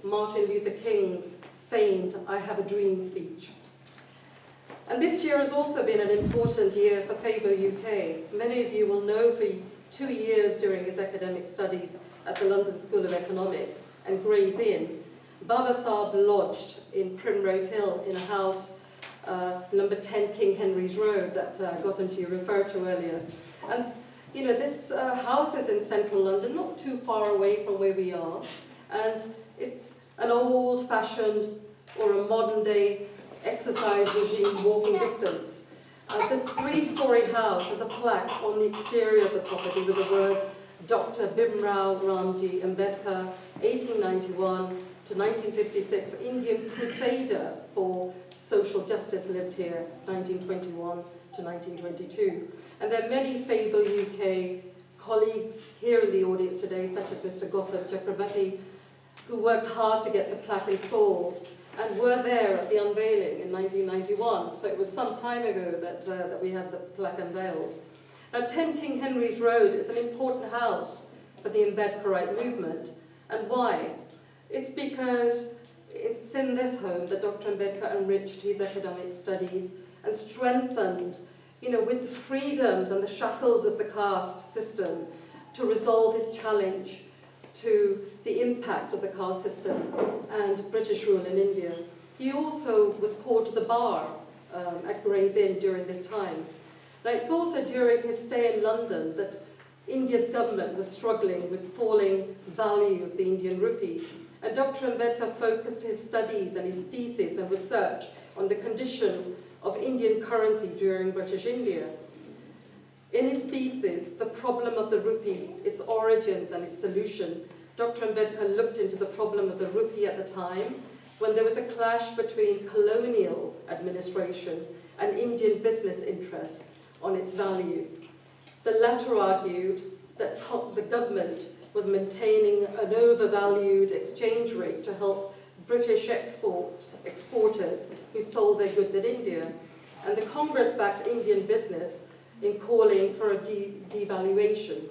Martin Luther King's famed "I Have a Dream" speech. And this year has also been an important year for FABO UK. Many of you will know for 2 years during his academic studies at the London School of Economics and Gray's Inn, Baba Saheb lodged in Primrose Hill in a house number 10 King Henry's Road that Gautamji referred to earlier. And you know, this house is in central London, not too far away from where we are, and it's an old-fashioned or a modern-day exercise regime walking distance. The 3-story house has a plaque on the exterior of the property with the words Dr. Bhimrao Ramji Ambedkar, 1891 to 1956, Indian crusader for social justice, lived here, 1921 to 1922. And there are many FABO UK colleagues here in the audience today, such as Mr. Gautam Chakrabarti, who worked hard to get the plaque installed and were there at the unveiling in 1991. So it was some time ago that we had the plaque unveiled. Now, 10 King Henry's Road is an important house for the Ambedkarite movement. And why? It's because it's in this home that Dr. Ambedkar enriched his academic studies and strengthened, you know, with the freedoms and the shackles of the caste system, to resolve his challenge to the impact of the caste system and British rule in India. He also was called to the bar at Gray's Inn during this time. Now, it's also during his stay in London that India's government was struggling with falling value of the Indian rupee. And Dr. Ambedkar focused his studies and his thesis and research on the condition of Indian currency during British India. In his thesis, The Problem of the Rupee, Its Origins and Its Solution, Dr. Ambedkar looked into the problem of the rupee at the time, when there was a clash between colonial administration and Indian business interests on its value. The latter argued that the government was maintaining an overvalued exchange rate to help British exporters who sold their goods in India, and the Congress backed Indian business in calling for a devaluation.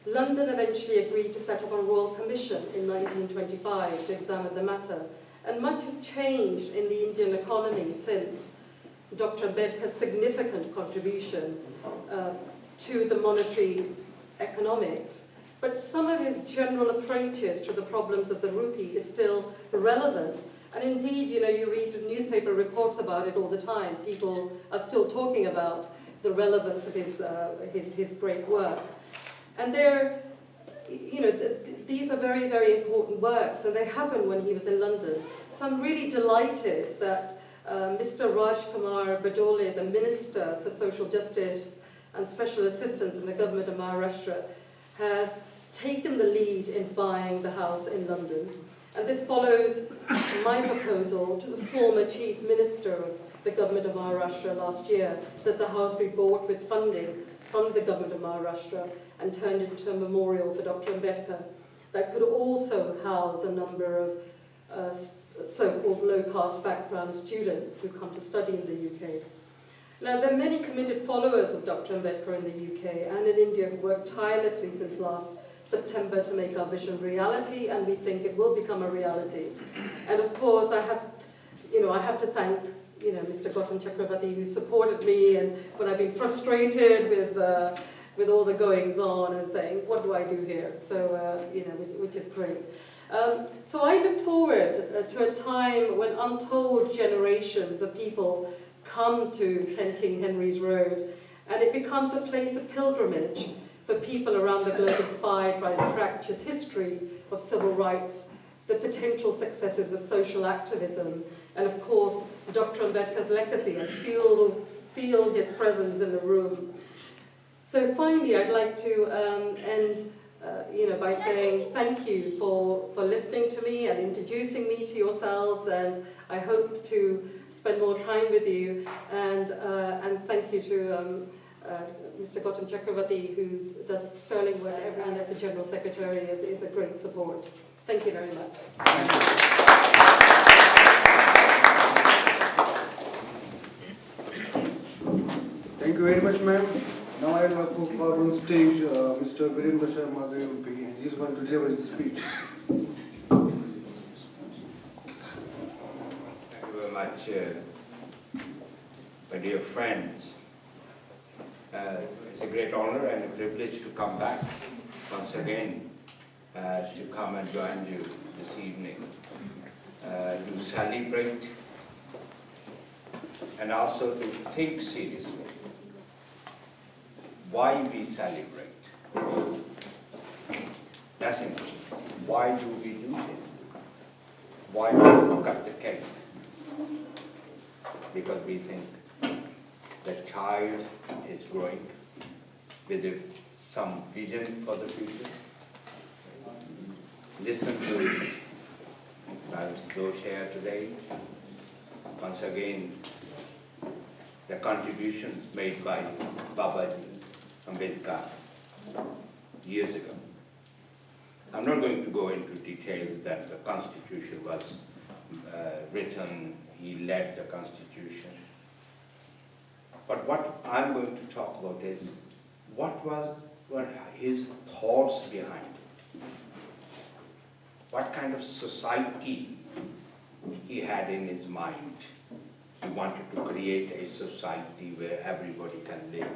London eventually agreed to set up a royal commission in 1925 to examine the matter, and much has changed in the Indian economy since Dr. Ambedkar's significant contribution to the monetary economics. But some of his general approaches to the problems of the rupee is still relevant. And indeed, you know, you read newspaper reports about it all the time. People are still talking about the relevance of his great work. And they're, you know, these are very, very important works, and they happened when he was in London. So I'm really delighted that Mr. Rajkumar Badole, the Minister for Social Justice and Special Assistance in the government of Maharashtra, has taken the lead in buying the house in London. And this follows my proposal to the former Chief Minister of the government of Maharashtra last year that the house be bought with funding from the government of Maharashtra and turned into a memorial for Dr. Ambedkar that could also house a number of so-called low-caste background students who come to study in the UK. Now, there are many committed followers of Dr. Ambedkar in the UK and in India who worked tirelessly since last September to make our vision reality, and we think it will become a reality. And of course, I have to thank, you know, Mr. Gautam Chakrabarti, who supported me, and when I've been frustrated with all the goings on and saying, what do I do here? So, you know, which is great. So I look forward to a time when untold generations of people come to 10 King Henry's Road, and it becomes a place of pilgrimage for people around the globe inspired by the fractious history of civil rights, the potential successes of social activism, and of course, Dr. Ambedkar's legacy, and feel his presence in the room. So finally, I'd like to end by saying thank you for listening to me and introducing me to yourselves, and I hope to spend more time with you, and thank you to Mr. Gautam Chakrabarti, who does sterling work, and as a General Secretary is a great support. Thank you very much. Thank you very much, ma'am. Now I will call on stage Mr. Virendra Sharma. He is going to deliver his speech. much, my dear friends. It's a great honor and a privilege to come back once again to come and join you this evening to celebrate and also to think seriously why we celebrate. That's important. Why do we do this? Why do we cut the cake? Because we think the child is growing with some vision for the future. Listen to those here today. Once again, the contributions made by Babaji Ambedkar years ago. I'm not going to go into details that the Constitution was written, he led the Constitution. But what I'm going to talk about is what were his thoughts behind it? What kind of society he had in his mind? He wanted to create a society where everybody can live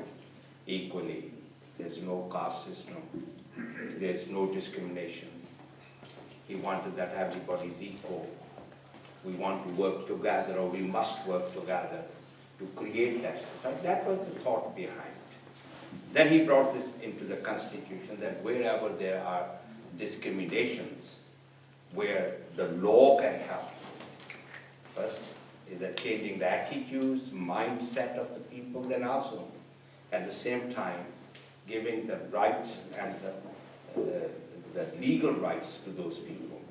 equally. There's no caste system. There's no discrimination. He wanted that everybody's equal. We want to work together, or we must work together to create that society. That was the thought behind it. Then he brought this into the Constitution, that wherever there are discriminations, where the law can help. First is that changing the attitudes, mindset of the people, then also at the same time giving the rights and the legal rights to those people.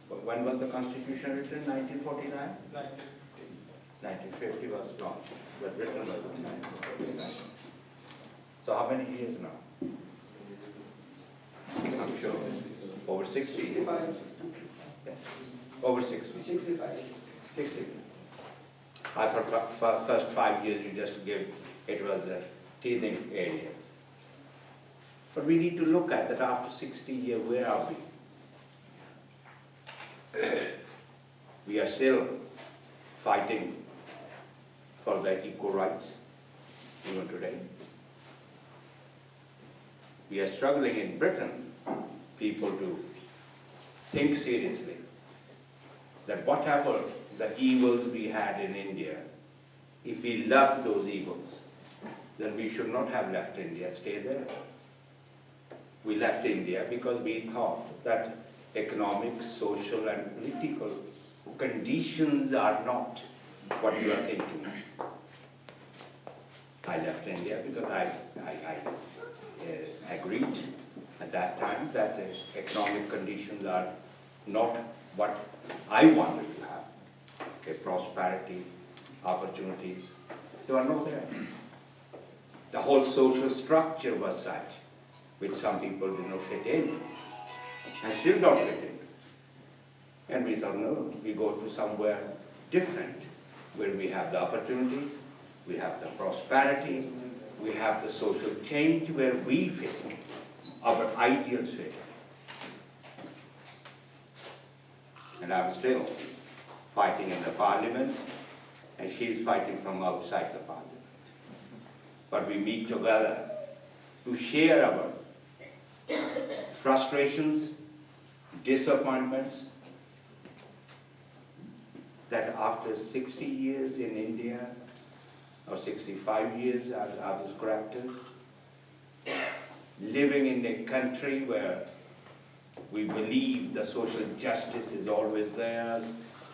But when was the Constitution written? 1949? 1950 was launched, but written was in 1949. So how many years now? I'm sure. Over 60 years. 65. Yes. Over 60. 65. 60. I thought for first 5 years you just gave, it was the teething areas. But we need to look at that after 60 years, where are we? We are still fighting for the equal rights, even today. We are struggling in Britain, people to think seriously that whatever the evils we had in India, if we loved those evils, then we should not have left India, stay there. We left India because we thought that economic, social and political conditions are not what you are thinking. I left India because I agreed at that time that the economic conditions are not what I wanted to have. Okay, prosperity, opportunities, they were not there. The whole social structure was such, which some people did not fit in, and still don't fit in. And we thought, no, we go to somewhere different, where we have the opportunities, we have the prosperity, we have the social change where we fit in, our ideals fit in. And I'm still fighting in the parliament, and she's fighting from outside the parliament. But we meet together to share our frustrations, disappointments, that after 60 years in India, or 65 years as I was corrected, living in a country where we believe the social justice is always there,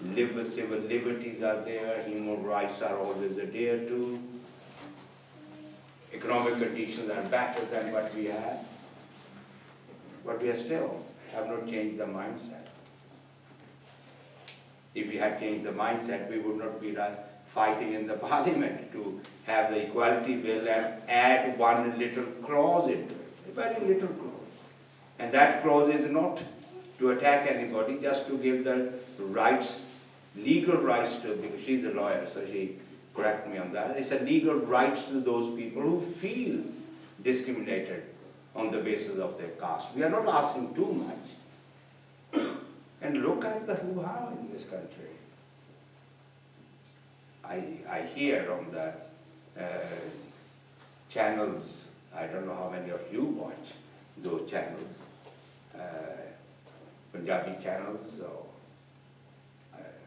civil liberties are there, human rights are always adhered to, economic conditions are better than what we had, but we still have not changed the mindset. If we had changed the mindset, we would not be fighting in the parliament to have the equality bill and add one little clause into it, a very little clause. And that clause is not to attack anybody, just to give the rights, legal rights to, because she's a lawyer, so she correct me on that. It's a legal rights to those people who feel discriminated on the basis of their caste. We are not asking too much. And look look at the hoo-ha in this country. I hear on the channels, I don't know how many of you watch those channels, Punjabi channels, or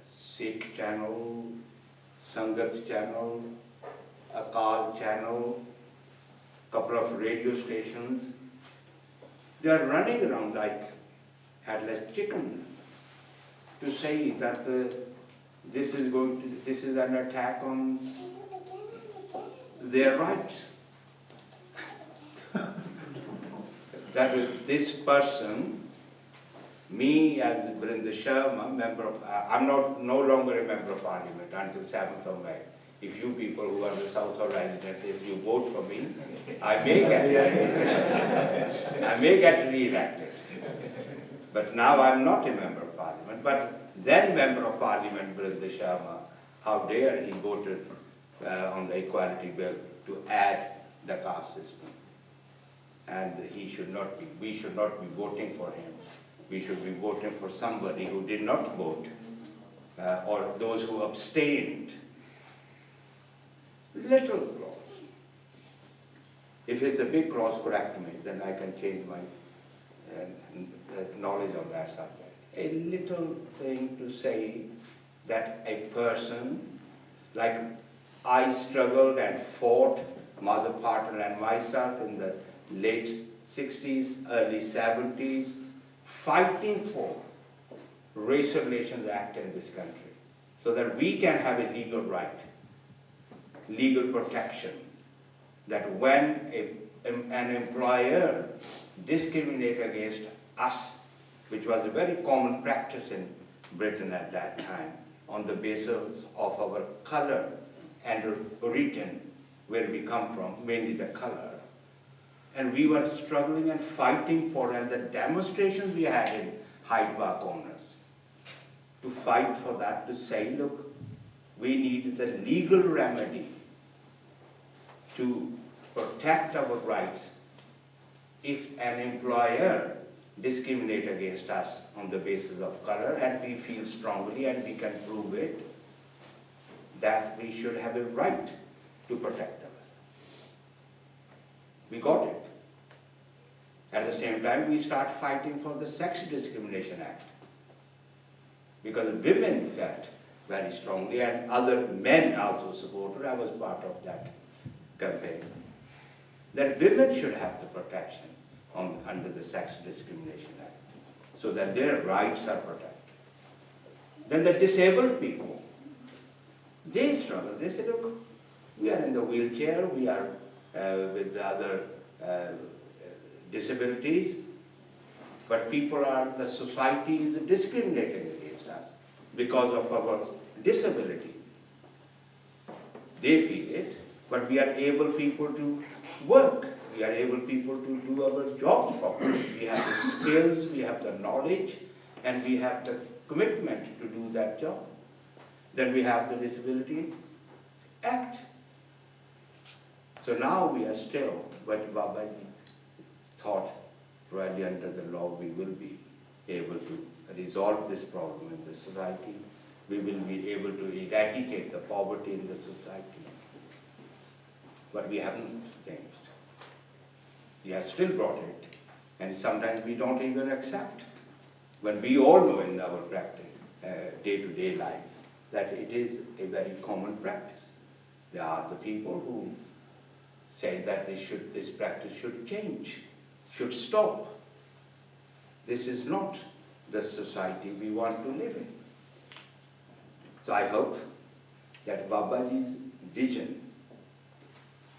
Sikh channel, Sangat channel, Akal channel, couple of radio stations. They are running around like headless chicken to say that this is an attack on their rights. That this person, me as Vrinder Sharma, member of, I'm no longer a member of parliament until 7th of May. If you people who are the Southall residents, if you vote for me, I may get re-elected. But now I'm not a member of parliament. But then member of parliament, Vrinder Sharma, how dare he voted on the equality bill to add the caste system. And we should not be voting for him. We should be voting for somebody who did not vote, or those who abstained. Little cross. If it's a big cross, correct me, then I can change my knowledge on that subject. A little thing to say that a person, like I struggled and fought, mother partner and myself in the late 60s, early 70s, fighting for Racial Relations Act in this country, so that we can have a legal right, legal protection, that when an employer discriminates against us, which was a very common practice in Britain at that time, on the basis of our color and origin, where we come from, mainly the color. And we were struggling and fighting for, and the demonstrations we had in Hyde Park corners, to fight for that, to say, look, we need the legal remedy to protect our rights if an employer discriminates against us on the basis of color, and we feel strongly and we can prove it, that we should have a right to protect ourselves. We got it. At the same time, we start fighting for the Sex Discrimination Act, because women felt very strongly, and other men also supported. I was part of that campaign, that women should have the protection under the Sex Discrimination Act, so that their rights are protected. Then the disabled people, they struggle. They say, look, we are in the wheelchair, we are with the other disabilities, but the society is discriminating against us because of our disability. They feel it, but we are able people to work. We are able people to do our jobs properly. We have the skills, we have the knowledge, and we have the commitment to do that job. Then we have the Disability Act. So now we are still, what Babaji thought, probably under the law we will be able to resolve this problem in the society. We will be able to eradicate the poverty in the society. But we haven't changed. We have still brought it, and sometimes we don't even accept, when we all know in our practice, day-to-day life, that it is a very common practice. There are the people who say that this practice should change, should stop. This is not the society we want to live in. So I hope that Babaji's vision,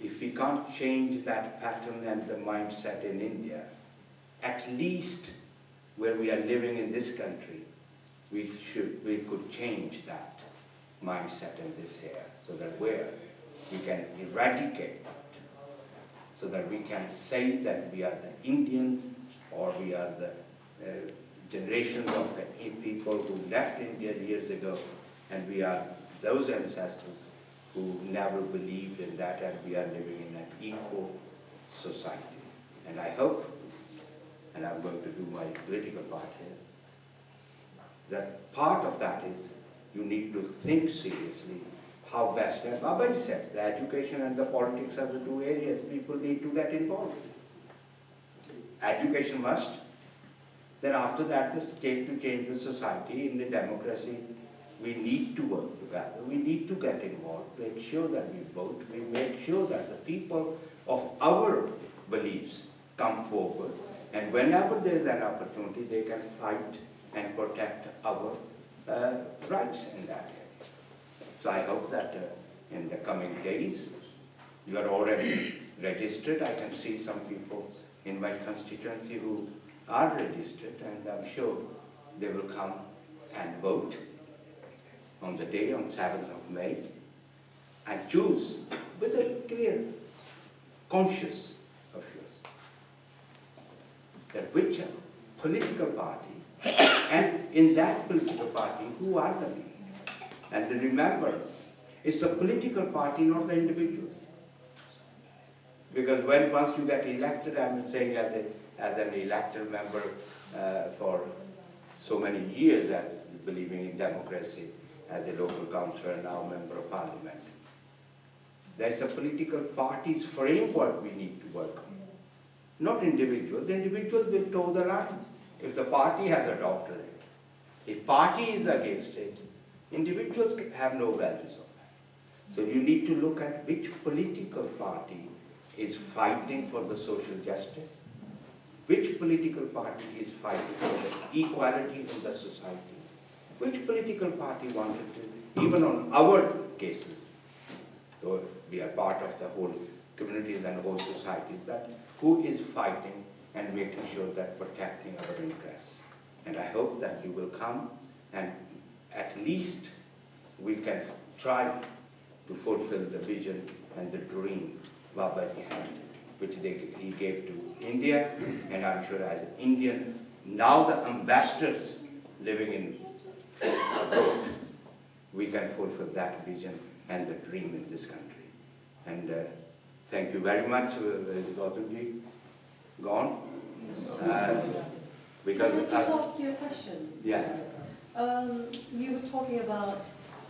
if we can't change that pattern and the mindset in India, at least where we are living in this country, we could change that mindset in this here, so that where we can eradicate that, so that we can say that we are the Indians, or we are the generations of the people who left India years ago, and we are those ancestors who never believed in that, and we are living in an equal society. And I hope, and I'm going to do my political part here, that part of that is you need to think seriously how best, as Babaji said, the education and the politics are the two areas people need to get involved. Education must, then after that the state to change the society in the democracy. We need to work together, we need to get involved, make sure that we vote, we make sure that the people of our beliefs come forward, and whenever there is an opportunity they can fight and protect our rights in that area. So I hope that in the coming days, you are already registered. I can see some people in my constituency who are registered, and I'm sure they will come and vote on the day, on 7th of May, and choose with a clear conscience of yours that which political party, and in that political party, who are the leaders. And remember, it's a political party, not the individual. Because once you get elected, I'm saying as an elected member for so many years, as believing in democracy, as a local councillor, now member of parliament. There's a political party's framework we need to work on, not individuals. The individuals will toe the line if the party has adopted it. If party is against it, individuals have no values on that. So you need to look at which political party is fighting for the social justice, which political party is fighting for the equality in the society, which political party wanted to, even on our cases, though we are part of the whole communities and whole societies, that who is fighting and making sure that protecting our interests. And I hope that you will come and at least we can try to fulfill the vision and the dream Babaji had, which he gave to India, and I'm sure as an Indian, now the ambassadors living in abroad, we can fulfill that vision and the dream in this country. And thank you very much, Gautamji. Gone? Because Can I just ask you a question? Yeah. You were talking about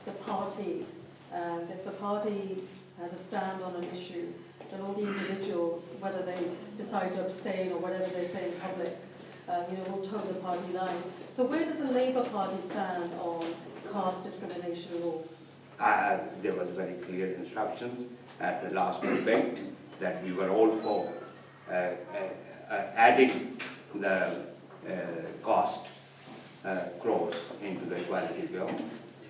the party, and if the party has a stand on an issue, then all the individuals, whether they decide to abstain or whatever they say in public, will toe the party line. So where does the Labour Party stand on caste discrimination law? There was very clear instructions at the last debate that we were all for adding the caste clause into the equality bill.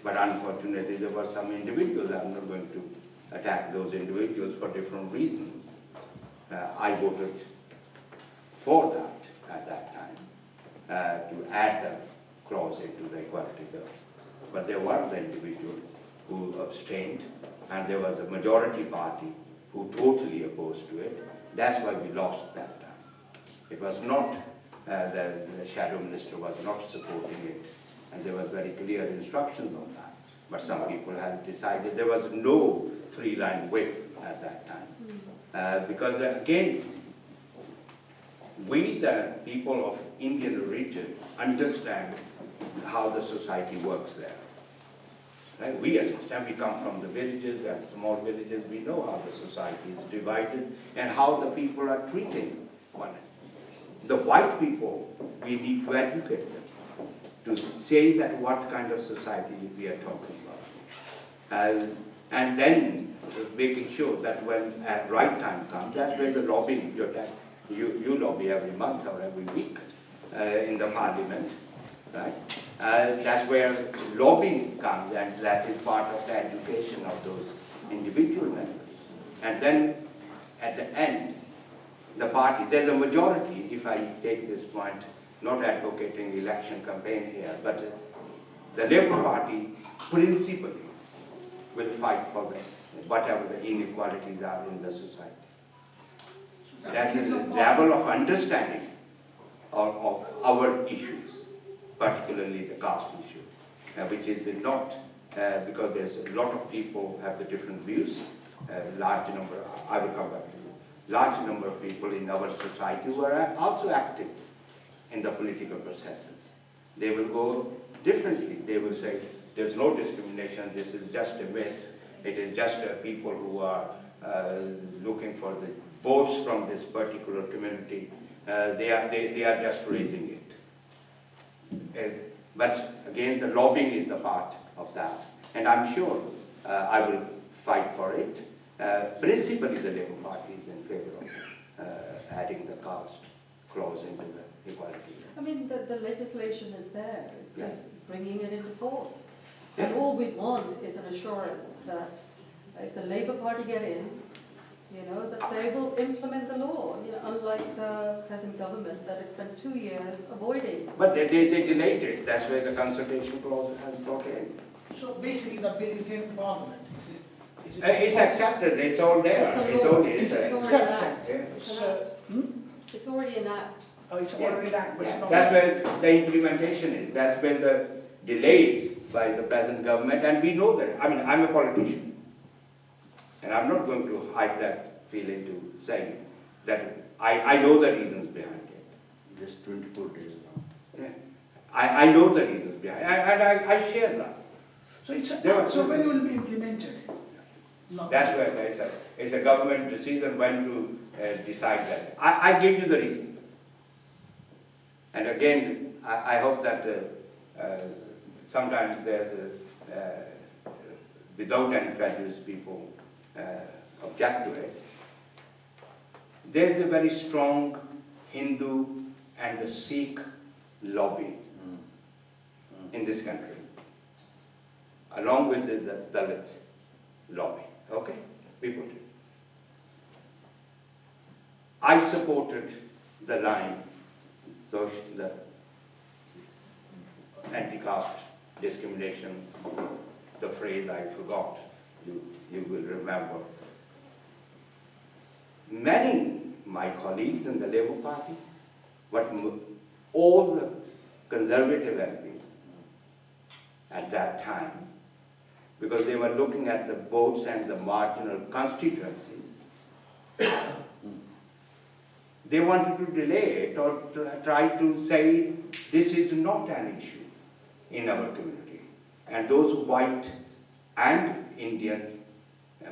But unfortunately, there were some individuals, I'm not going to attack those individuals for different reasons. I voted for that at that time, to add the clause into the equality bill. But there were the individuals who abstained, and there was a majority party who totally opposed to it. That's why we lost that time. It was not, the shadow minister was not supporting it, and there was very clear instructions on that. But some people had decided there was no three-line whip at that time. Because again, we, the people of Indian origin, understand how the society works there. Right? We understand, we come from the villages and small villages, we know how the society is divided and how the people are treating one another. The white people, we need to educate them to say that what kind of society we are talking about. And then making sure that when at right time comes, that's where the lobbying, you lobby every month or every week in the parliament, right? That's where lobbying comes, and that is part of the education of those individual members. And then at the end, the party, there's a majority, if I take this point, not advocating election campaign here, but the Labour Party principally will fight for whatever the inequalities are in the society. That is a level of understanding of our issues, particularly the caste issue, which is not, because there's a lot of people have the different views, large number, I will come back to you, large number of people in our society who are also active in the political processes. They will go differently. They will say, there's no discrimination, this is just a myth. It is just people who are looking for the votes from this particular community. They are just raising it. But again, the lobbying is the part of that. And I'm sure I will fight for it. Principally, the Labour Party is in favor of adding the caste clause into the equality. I mean, the legislation is there, it's just bringing it into force. Yeah. And all we want is an assurance that if the Labour Party get in, you know, that they will implement the law, you know, unlike the present government that has spent 2 years avoiding. But they delayed it. That's where the consultation clause has brought in. So basically the bill is in Parliament, is it? It's accepted. It's all there. It's already It's there. already an accepted. act. It's an So, act. It's already an act. oh, it's already that, but it's not. That's where the implementation is. That's where the delays by the present government, and we know that. I mean, I'm a politician, and I'm not going to hide that feeling to say that I know the reasons behind it. Just 24 days now. Yeah. I know the reasons behind it, and I share that. So it's, There are- so when will be implemented? Not- That's where it's a government decision when to decide that. I give you the reason. And again, I hope that sometimes there's without any prejudice, people object to it. There's a very strong Hindu and the Sikh lobby in this country, along with the Dalit lobby. Okay? People do. I supported the line, so the anti-caste discrimination, the phrase I forgot, you will remember. Many my colleagues in the Labour Party, but all the conservative MPs at that time, because they were looking at the votes and the marginal constituencies, they wanted to delay it or to try to say this is not an issue in our community. And those white and Indian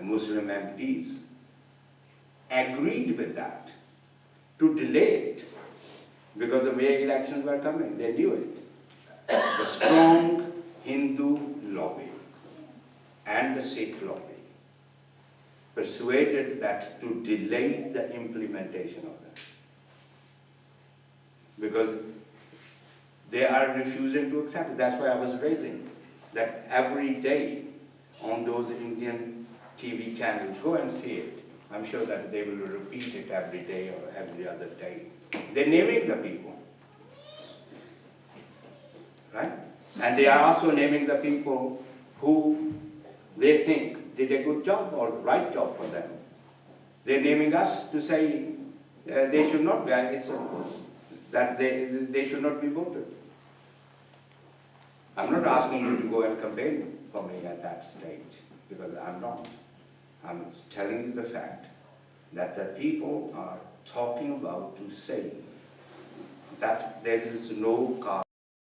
Muslim MPs agreed with that to delay it because the May elections were coming. They knew it. The strong Hindu lobby and the Sikh lobby persuaded that to delay the implementation of that. Because they are refusing to accept it. That's why I was raising that every day on those Indian TV channels, go and see it. I'm sure that they will repeat it every day or every other day. They're naming the people, right? And they are also naming the people who they think did a good job or right job for them. They're naming us to say they should not be, that they should not be voted. I'm not asking you to go and campaign for me at that stage, because I'm not. I'm telling you the fact that the people are talking about to say that there is no caste.